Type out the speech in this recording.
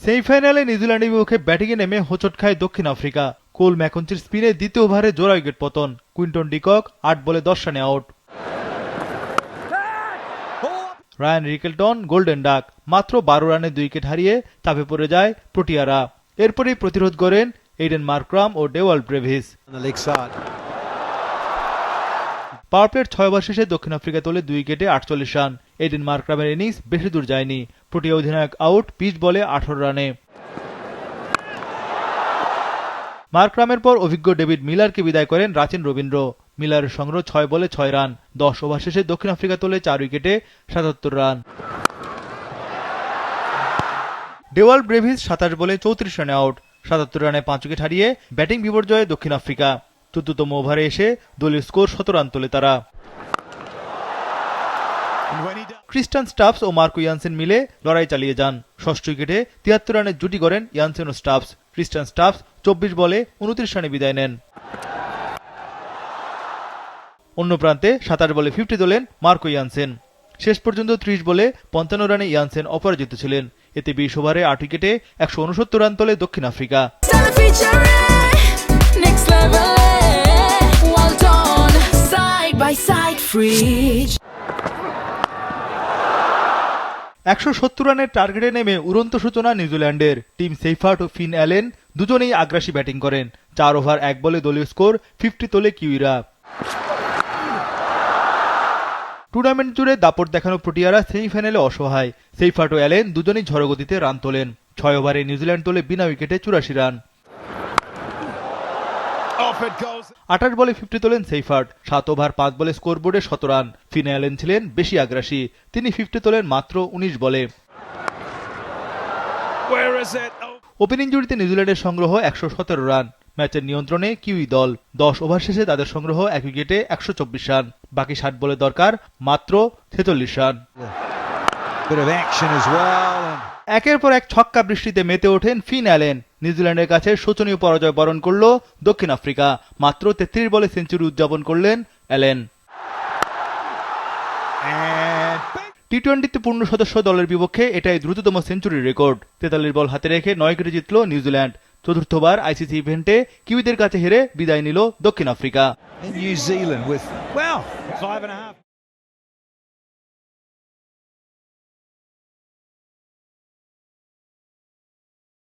সেমিফাইনালে নিউজিল্যান্ডের বিপক্ষে ব্যাটিংয়ে নেমে হোঁচট খায় দক্ষিণ আফ্রিকা। কোল ম্যাকঞ্চির স্পিনে দ্বিতীয় ওভারে জোড়া উইকেট পতন। কুইন্টন ডিকক 8 বলে 10 রানে out. Ryan Rickelton golden duck, মাত্র 12 রানে 2 উইকেট হারিয়ে চাপে পড়ে যায় প্রোটিয়ারা। এরপরই প্রতিরোধ করেন এইডেন মার্করাম ও ডেওয়াল ব্রেভিস। পাওয়ার প্লের 6 ওভার শেষে দক্ষিণ আফ্রিকা তোলে 2 উইকেটে 48 রান। এইডেন মার্করামের ইনিংস বেশি দূর যায়নি। প্রোটিয়া অধিনায়ক আউট 20 বলে 18 রানে। মার্করামের পর অভিজ্ঞ ডেভিড মিলারকে বিদায় করেন রাচিন রবীন্দ্র। মিলারের সংগ্রহ 6 বলে 6 রান। 10 ওভার শেষে দক্ষিণ আফ্রিকা তোলে 4 উইকেটে 77 রান। ডেওয়াল ব্রেভিস 27 বলে 34 রানে আউট। 77 রানে 5 উইকেট হারিয়ে ব্যাটিং বিপর্যয়ে দক্ষিণ আফ্রিকা। 14তম ওভারে এসে দলীয় স্কোর 17 রান তোলে তারা। ক্রিস্টান স্টাফস ও মার্কো ইয়ানসেন মিলে লড়াই চালিয়ে যান। ষষ্ঠ উইকেটে 73 রানের জুটি গড়েন ইয়ানসেন ও স্টাফস। ক্রিস্টান স্টাফস 24 বলে 29 রানে বিদায় নেন। অন্য প্রান্তে 27 বলে 50 তোলেন মার্কো ইয়ানসেন। শেষ পর্যন্ত 30 বলে 55 রানে ইয়ানসেন অপরাজিত ছিলেন। এতে 20 ওভারে 8 উইকেটে 169 রান তোলে দক্ষিণ আফ্রিকা। 170 রানের টার্গেটে নেমে উড়ন্ত সূচনা নিউজিল্যান্ডের। টিম সেইফার্ট ও ফিন অ্যালেন দুজনেই আগ্রাসী ব্যাটিং করেন। 4 ওভার 1 বলে দলীয় স্কোর 50 তোলে কিউইরা। টুর্নামেন্ট জুড়ে দাপট দেখানো প্রোটিয়ারা সেমিফাইনালে অসহায়। সেইফার্ট ও অ্যালেন দুজনেই ঝড়গতিতে রান তোলেন। 6 ওভারে নিউজিল্যান্ড তোলে বিনা উইকেটে 84 রান। 28 বলে 50 তোলেন সেইফার্ট। 7 ওভার 5 বলে স্কোরবোর্ডে 17 রান। ফিন অ্যালেন ছিলেন বেশি আগ্রাসী। তিনি 50 তোলেন মাত্র 19 বলে। ওপেনিং জুড়িতে নিউজিল্যান্ডের সংগ্রহ 117 রান। ম্যাচের নিয়ন্ত্রণে কিউই দল। 10 ওভার শেষে তাদের সংগ্রহ 1 উইকেটে 124 রান। বাকি 60 বলে দরকার মাত্র 46 রান। একের পর এক ছক্কা বৃষ্টিতে মেতে ওঠেন ফিন অ্যালেন। নিউজিল্যান্ডের কাছে শোচনীয় পরাজয় বরণ করল দক্ষিণ আফ্রিকা। মাত্র 33 বলে সেঞ্চুরি উদযাপন করলেন অ্যালেন। টি-20তে পূর্ণ সদস্য দলের বিপক্ষে এটাই দ্রুততম সেঞ্চুরির রেকর্ড। 43 বল হাতে রেখে 9 উইকেটে জিতল নিউজিল্যান্ড। চতুর্থবার আইসিসি ইভেন্টে কিউইদের কাছে হেরে বিদায় নিল দক্ষিণ আফ্রিকা।